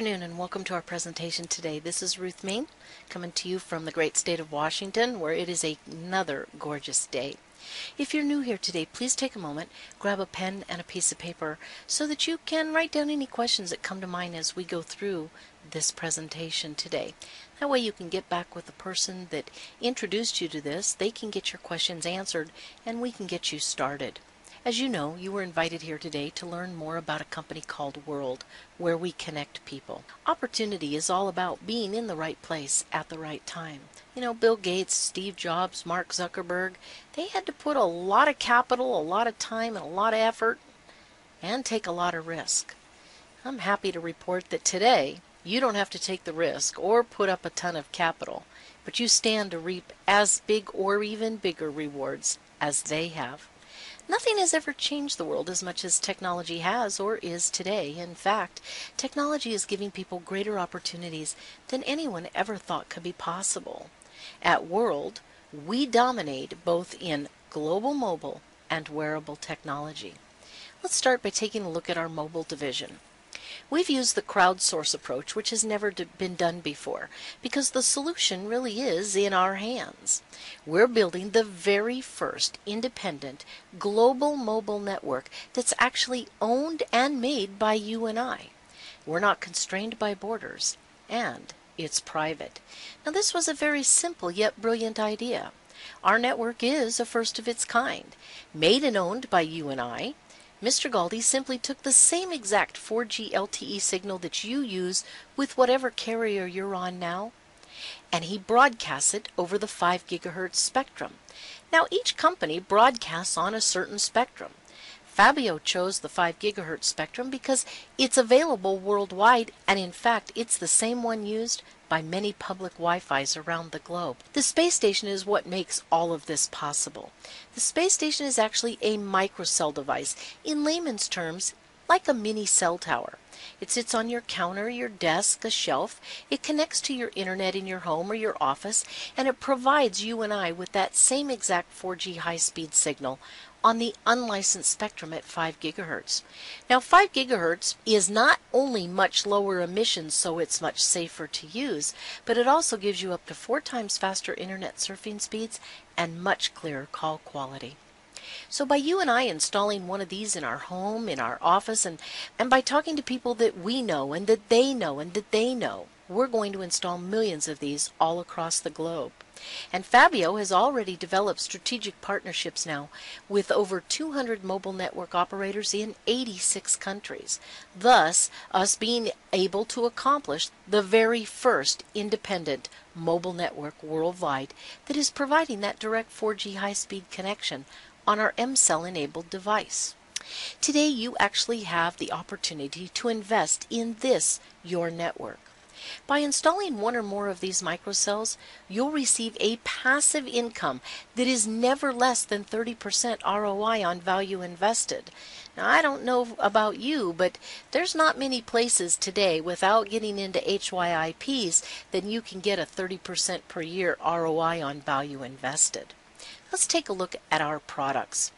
afternoon and welcome to our presentation today. This is Ruth Main coming to you from the great state of Washington, where it is another gorgeous day. If you're new here today, please take a moment, grab a pen and a piece of paper so that you can write down any questions that come to mind as we go through this presentation today. That way you can get back with the person that introduced you to this, they can get your questions answered, and we can get you started. As you know, you were invited here today to learn more about a company called World, where we connect people. Opportunity is all about being in the right place at the right time. You know, Bill Gates, Steve Jobs, Mark Zuckerberg, they had to put a lot of capital, a lot of time, and a lot of effort, and take a lot of risk. I'm happy to report that today, you don't have to take the risk or put up a ton of capital, but you stand to reap as big or even bigger rewards as they have. Nothing has ever changed the world as much as technology has or is today. In fact, technology is giving people greater opportunities than anyone ever thought could be possible. At World, we dominate both in global mobile and wearable technology. Let's start by taking a look at our mobile division. We've used the crowdsource approach, which has never been done before, because the solution really is in our hands. We're building the very first independent global mobile network that's actually owned and made by you and I. We're not constrained by borders, and it's private. Now, this was a very simple yet brilliant idea. Our network is a first of its kind, made and owned by you and I. Mr. Galdi simply took the same exact 4G LTE signal that you use with whatever carrier you're on now, and he broadcasts it over the 5 gigahertz spectrum. Now, each company broadcasts on a certain spectrum. Fabio chose the 5 gigahertz spectrum because it's available worldwide, and in fact, it's the same one used by many public Wi-Fis around the globe. The space station is what makes all of this possible. The space station is actually a microcell device, in layman's terms, like a mini cell tower. It sits on your counter, your desk, a shelf. It connects to your internet in your home or your office, and it provides you and I with that same exact 4G high-speed signal on the unlicensed spectrum at 5 gigahertz. Now, 5 gigahertz is not only much lower emissions, so it's much safer to use, but it also gives you up to 4 times faster internet surfing speeds and much clearer call quality. So by you and I installing one of these in our home, in our office, and by talking to people that we know and that they know and that they know, we're going to install millions of these all across the globe. And Fabio has already developed strategic partnerships now with over 200 mobile network operators in 86 countries, thus us being able to accomplish the very first independent mobile network worldwide that is providing that direct 4G high-speed connection on our mCell enabled device. Today you actually have the opportunity to invest in this, your network. By installing one or more of these microcells, you'll receive a passive income that is never less than 30% ROI on value invested. Now, I don't know about you, but there's not many places today without getting into HYIPs that you can get a 30% per year ROI on value invested. Let's take a look at our products.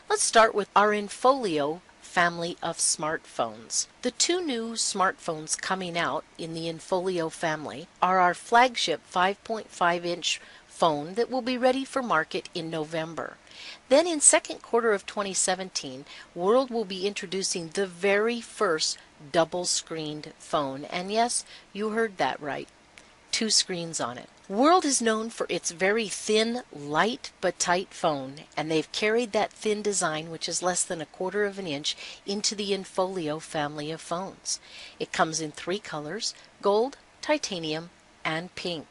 Let's start with our Infolio family of smartphones. The 2 new smartphones coming out in the Infolio family are our flagship 5.5-inch phone that will be ready for market in November. Then in second quarter of 2017, World will be introducing the very first double-screened phone. And yes, you heard that right. 2 screens on it. World is known for its very thin, light but tight phone, and they've carried that thin design, which is less than 1/4 of an inch, into the Infolio family of phones. It comes in 3 colors: gold, titanium, and pink.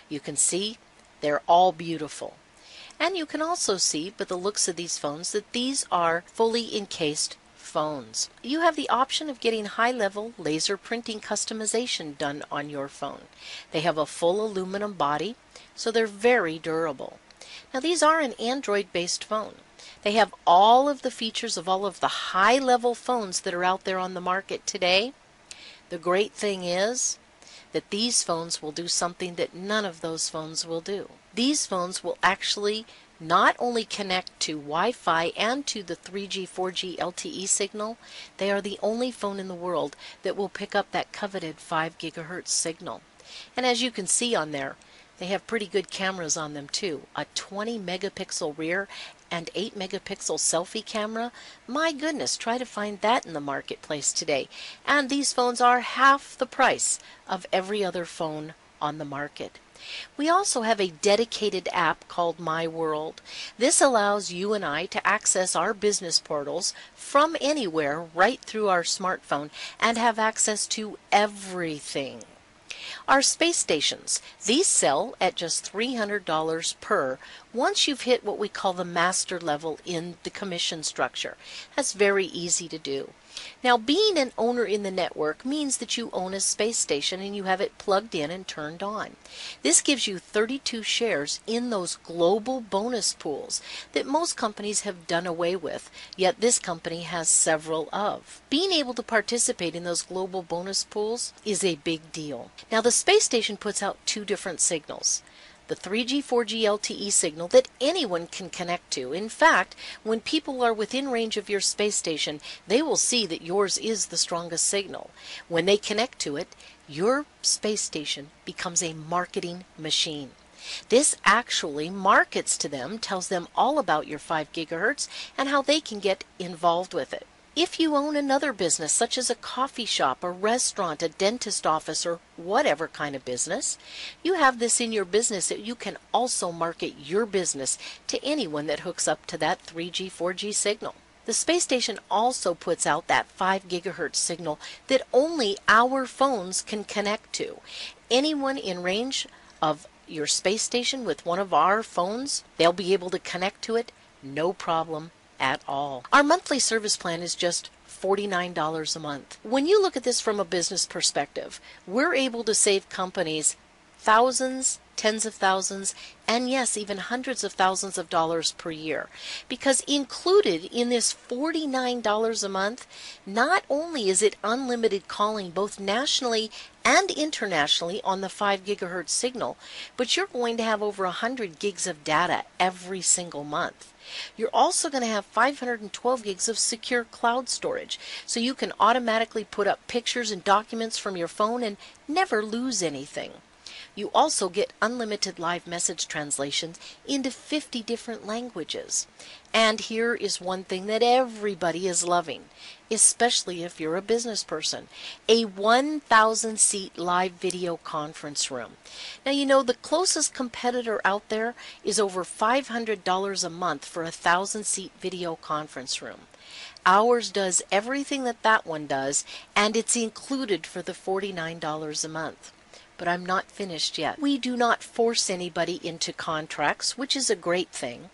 You can see they're all beautiful. And you can also see by the looks of these phones that these are fully encased phones. You have the option of getting high-level laser printing customization done on your phone. They have a full aluminum body, so they're very durable. Now, these are an Android-based phone. They have all of the features of all of the high-level phones that are out there on the market today. The great thing is that these phones will do something that none of those phones will do. These phones will actually not only connect to Wi-Fi and to the 3G, 4G LTE signal, they are the only phone in the world that will pick up that coveted 5 gigahertz signal. And as you can see on there, they have pretty good cameras on them too. A 20 megapixel rear and 8 megapixel selfie camera. My goodness, try to find that in the marketplace today. And these phones are half the price of every other phone on the market. We also have a dedicated app called My World. This allows you and I to access our business portals from anywhere right through our smartphone and have access to everything. Our space stations, these sell at just $300 per once you've hit what we call the master level in the commission structure. That's very easy to do. Now, being an owner in the network means that you own a space station and you have it plugged in and turned on. This gives you 32 shares in those global bonus pools that most companies have done away with, yet this company has several of. Being able to participate in those global bonus pools is a big deal. Now, the space station puts out two different signals. The 3G, 4G LTE signal that anyone can connect to. In fact, when people are within range of your space station, they will see that yours is the strongest signal. When they connect to it, your space station becomes a marketing machine. This actually markets to them, tells them all about your 5 gigahertz and how they can get involved with it. If you own another business, such as a coffee shop, a restaurant, a dentist office, or whatever kind of business, you have this in your business that you can also market your business to anyone that hooks up to that 3G, 4G signal. The space station also puts out that 5 gigahertz signal that only our phones can connect to. Anyone in range of your space station with one of our phones, they'll be able to connect to it, no problem at all. Our monthly service plan is just $49 a month. When you look at this from a business perspective, we're able to save companies thousands, tens of thousands, and yes, even hundreds of thousands of dollars per year. Because included in this $49 a month, not only is it unlimited calling both nationally and internationally on the 5 gigahertz signal, but you're going to have over 100 gigs of data every single month. You're also going to have 512 gigs of secure cloud storage, so you can automatically put up pictures and documents from your phone and never lose anything. You also get unlimited live message translations into 50 different languages. And here is one thing that everybody is loving, especially if you're a business person: a 1,000-seat live video conference room. Now, you know, the closest competitor out there is over $500 a month for a 1,000-seat video conference room. Ours does everything that that one does, and it's included for the $49 a month. But I'm not finished yet. We do not force anybody into contracts, which is a great thing.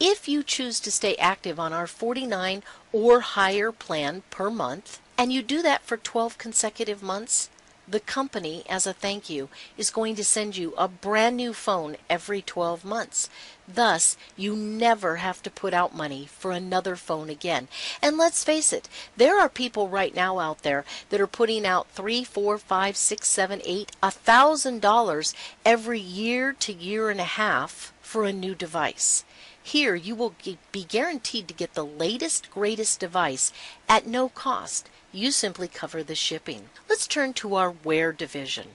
If you choose to stay active on our $49 or higher plan per month, and you do that for 12 consecutive months, the company, as a thank you, is going to send you a brand new phone every 12 months. Thus, you never have to put out money for another phone again. And let's face it, there are people right now out there that are putting out $3, $4, $5, $6, $7, $8, $1,000 every year to year and a half for a new device. Here, you will be guaranteed to get the latest, greatest device at no cost. You simply cover the shipping. Let's turn to our Wear division.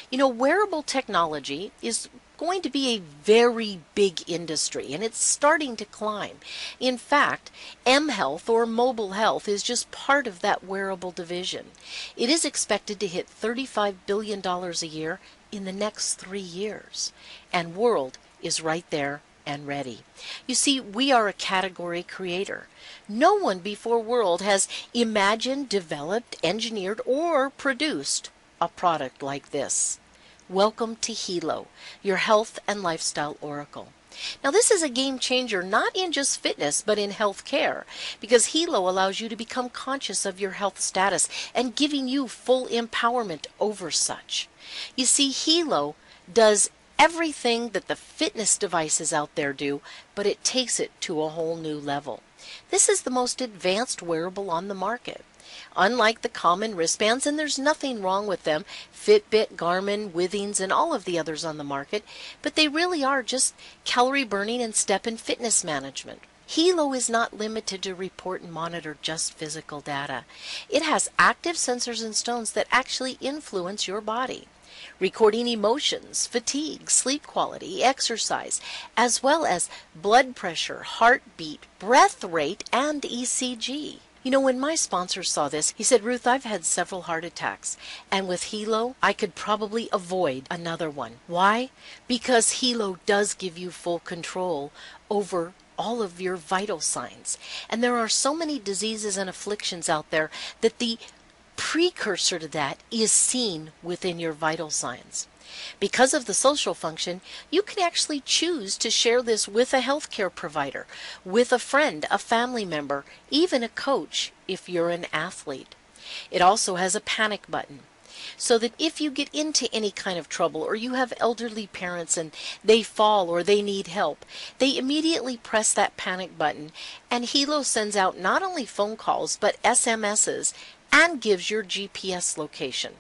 You know, wearable technology is going to be a very big industry, and it's starting to climb. In fact, mHealth, or mobile health, is just part of that wearable division. It is expected to hit $35 billion a year in the next 3 years, and World is right there and ready. You see, we are a category creator. No one before World has imagined, developed, engineered, or produced a product like this. Welcome to Helo, your health and lifestyle oracle. Now, this is a game changer not in just fitness, but in health care, because Helo allows you to become conscious of your health status and giving you full empowerment over such. You see, Helo does everything that the fitness devices out there do, but it takes it to a whole new level. This is the most advanced wearable on the market. Unlike the common wristbands, and there's nothing wrong with them, Fitbit, Garmin, Withings, and all of the others on the market, but they really are just calorie burning and step and fitness management. Hilo is not limited to report and monitor just physical data. It has active sensors and stones that actually influence your body, recording emotions, fatigue, sleep quality, exercise, as well as blood pressure, heartbeat, breath rate, and ECG. You know, when my sponsor saw this, he said, Ruth, I've had several heart attacks, and with Hilo, I could probably avoid another one. Why? Because Hilo does give you full control over all of your vital signs. And there are so many diseases and afflictions out there that the precursor to that is seen within your vital signs. Because of the social function, you can actually choose to share this with a healthcare provider, with a friend, a family member, even a coach if you're an athlete. It also has a panic button, so that if you get into any kind of trouble, or you have elderly parents and they fall or they need help, they immediately press that panic button, and Hilo sends out not only phone calls but SMSs and gives your GPS location.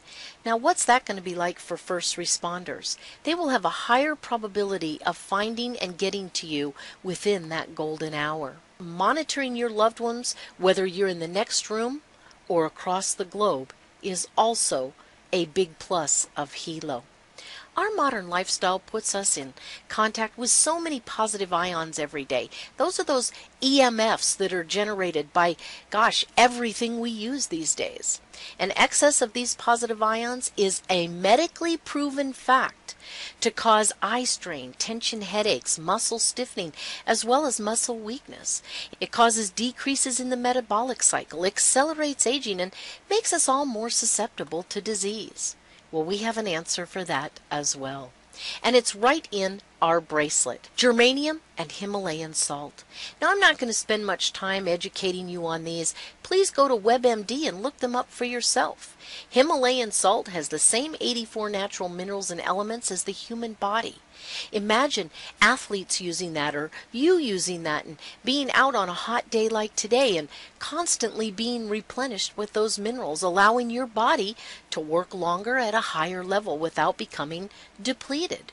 Now, what's that going to be like for first responders? They will have a higher probability of finding and getting to you within that golden hour. Monitoring your loved ones, whether you're in the next room or across the globe, is also a big plus of Hilo. Our modern lifestyle puts us in contact with so many positive ions every day. Those are those EMFs that are generated by, everything we use these days. An excess of these positive ions is a medically proven fact to cause eye strain, tension headaches, muscle stiffening, as well as muscle weakness. It causes decreases in the metabolic cycle, accelerates aging, and makes us all more susceptible to disease. Well, we have an answer for that as well. And it's right in our bracelet, germanium and Himalayan salt. Now, I'm not going to spend much time educating you on these. Please go to WebMD and look them up for yourself. Himalayan salt has the same 84 natural minerals and elements as the human body. Imagine athletes using that, or you using that, and being out on a hot day like today and constantly being replenished with those minerals, allowing your body to work longer at a higher level without becoming depleted.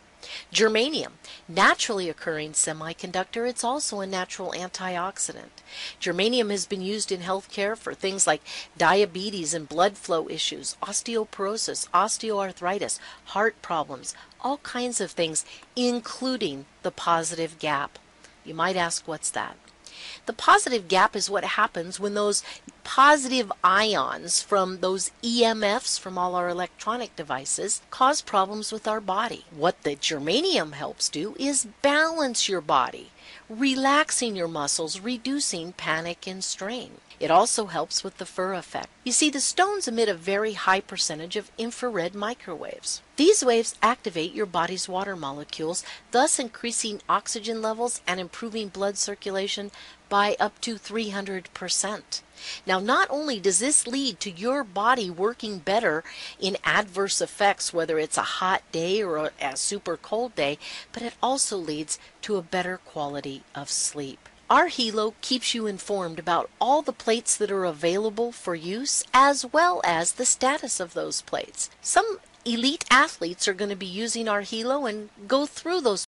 Germanium, naturally occurring semiconductor, it's also a natural antioxidant. Germanium has been used in healthcare for things like diabetes and blood flow issues, osteoporosis, osteoarthritis, heart problems, all kinds of things, including the positive gap. You might ask, what's that? The positive gap is what happens when those positive ions from those EMFs from all our electronic devices cause problems with our body. What the germanium helps do is balance your body, relaxing your muscles, reducing panic and strain. It also helps with the fur effect. You see, the stones emit a very high percentage of infrared microwaves. These waves activate your body's water molecules, thus increasing oxygen levels and improving blood circulation by up to 300%. Now, not only does this lead to your body working better in adverse effects, whether it's a hot day or a super cold day, but it also leads to a better quality of sleep. Our Hilo keeps you informed about all the plates that are available for use, as well as the status of those plates. Some elite athletes are going to be using our Hilo and go through those